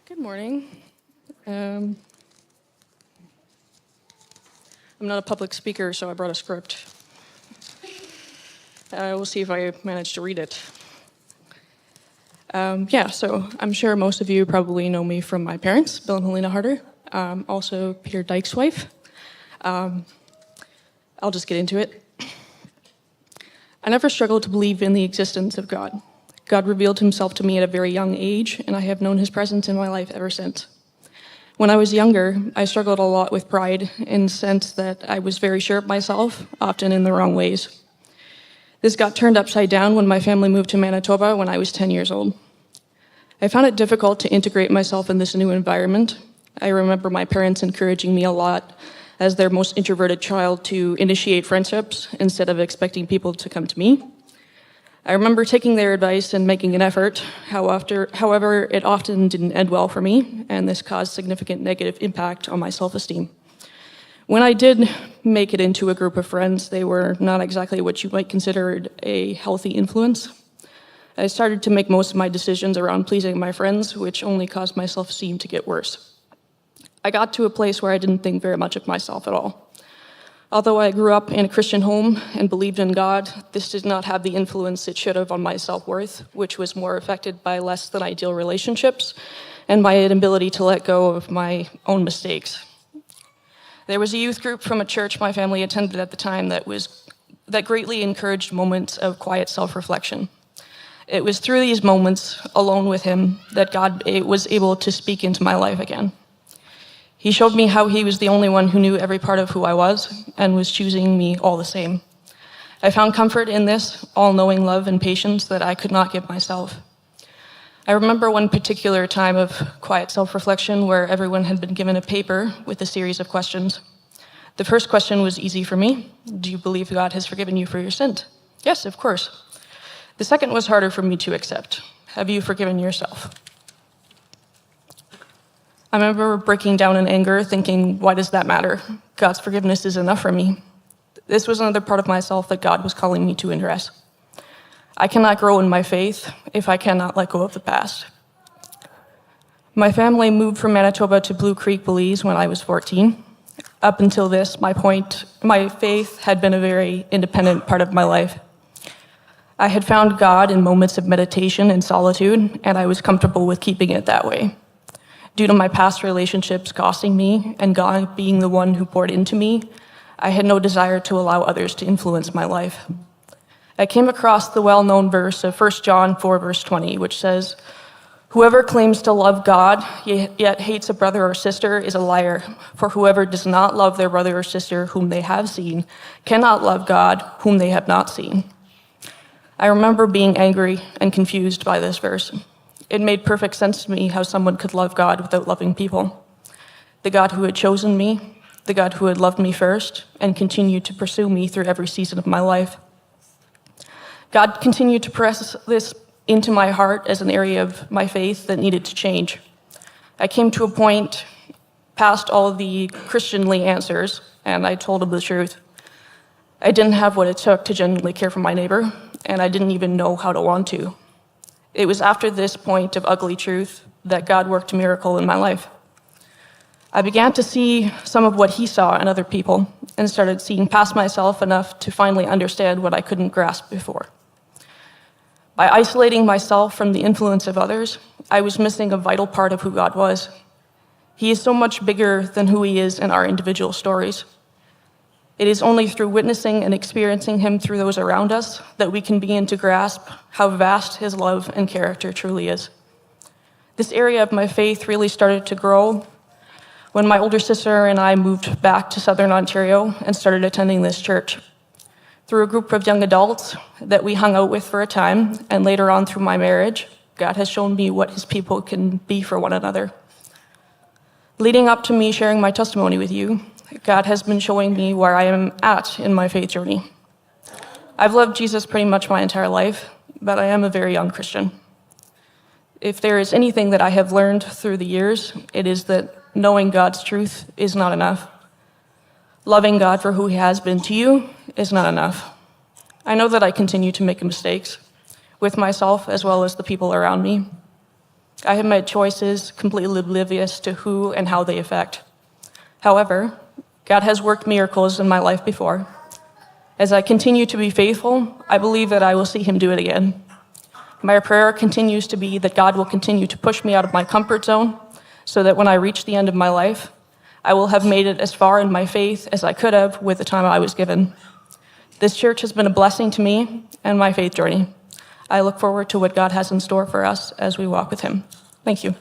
Good morning. I'm not a public speaker, so I brought a script. We'll see if I manage to read it. So I'm sure most of you probably know me from my parents, Bill and Helena Harder, also Peter Dyck's wife. I'll just get into it. I never struggled to believe in the existence of God. God revealed himself to me at a very young age, and I have known his presence in my life ever since. When I was younger, I struggled a lot with pride in the sense that I was very sure of myself, often in the wrong ways. This got turned upside down when my family moved to Manitoba when I was 10 years old. I found it difficult to integrate myself in this new environment. I remember my parents encouraging me a lot as their most introverted child to initiate friendships instead of expecting people to come to me. I remember taking their advice and making an effort. However, it often didn't end well for me, and this caused significant negative impact on my self-esteem. When I did make it into a group of friends, they were not exactly what you might consider a healthy influence. I started to make most of my decisions around pleasing my friends, which only caused my self-esteem to get worse. I got to a place where I didn't think very much of myself at all. Although I grew up in a Christian home and believed in God, this did not have the influence it should have on my self-worth, which was more affected by less than ideal relationships and my inability to let go of my own mistakes. There was a youth group from a church my family attended at the time that greatly encouraged moments of quiet self-reflection. It was through these moments, alone with him, that God was able to speak into my life again. He showed me how he was the only one who knew every part of who I was and was choosing me all the same. I found comfort in this all-knowing love and patience that I could not give myself. I remember one particular time of quiet self-reflection where everyone had been given a paper with a series of questions. The first question was easy for me. Do you believe God has forgiven you for your sins? Yes, of course. The second was harder for me to accept. Have you forgiven yourself? I remember breaking down in anger, thinking, why does that matter? God's forgiveness is enough for me. This was another part of myself that God was calling me to address. I cannot grow in my faith if I cannot let go of the past. My family moved from Manitoba to Blue Creek, Belize when I was 14. Up until this, my faith had been a very independent part of my life. I had found God in moments of meditation and solitude, and I was comfortable with keeping it that way. Due to my past relationships costing me and God being the one who poured into me, I had no desire to allow others to influence my life. I came across the well-known verse of 1 John 4, verse 20, which says, "Whoever claims to love God, yet hates a brother or sister, is a liar. For whoever does not love their brother or sister whom they have seen cannot love God whom they have not seen." I remember being angry and confused by this verse. It made perfect sense to me how someone could love God without loving people. The God who had chosen me, the God who had loved me first, and continued to pursue me through every season of my life. God continued to press this into my heart as an area of my faith that needed to change. I came to a point past all of the Christianly answers, and I told him the truth. I didn't have what it took to genuinely care for my neighbor, and I didn't even know how to want to. It was after this point of ugly truth that God worked a miracle in my life. I began to see some of what he saw in other people and started seeing past myself enough to finally understand what I couldn't grasp before. By isolating myself from the influence of others, I was missing a vital part of who God was. He is so much bigger than who he is in our individual stories. It is only through witnessing and experiencing him through those around us that we can begin to grasp how vast his love and character truly is. This area of my faith really started to grow when my older sister and I moved back to Southern Ontario and started attending this church. Through a group of young adults that we hung out with for a time, and later on through my marriage, God has shown me what his people can be for one another. Leading up to me sharing my testimony with you, God has been showing me where I am at in my faith journey. I've loved Jesus pretty much my entire life, but I am a very young Christian. If there is anything that I have learned through the years, it is that knowing God's truth is not enough. Loving God for who he has been to you is not enough. I know that I continue to make mistakes with myself as well as the people around me. I have made choices completely oblivious to who and how they affect. However, God has worked miracles in my life before. As I continue to be faithful, I believe that I will see him do it again. My prayer continues to be that God will continue to push me out of my comfort zone so that when I reach the end of my life, I will have made it as far in my faith as I could have with the time I was given. This church has been a blessing to me and my faith journey. I look forward to what God has in store for us as we walk with him. Thank you.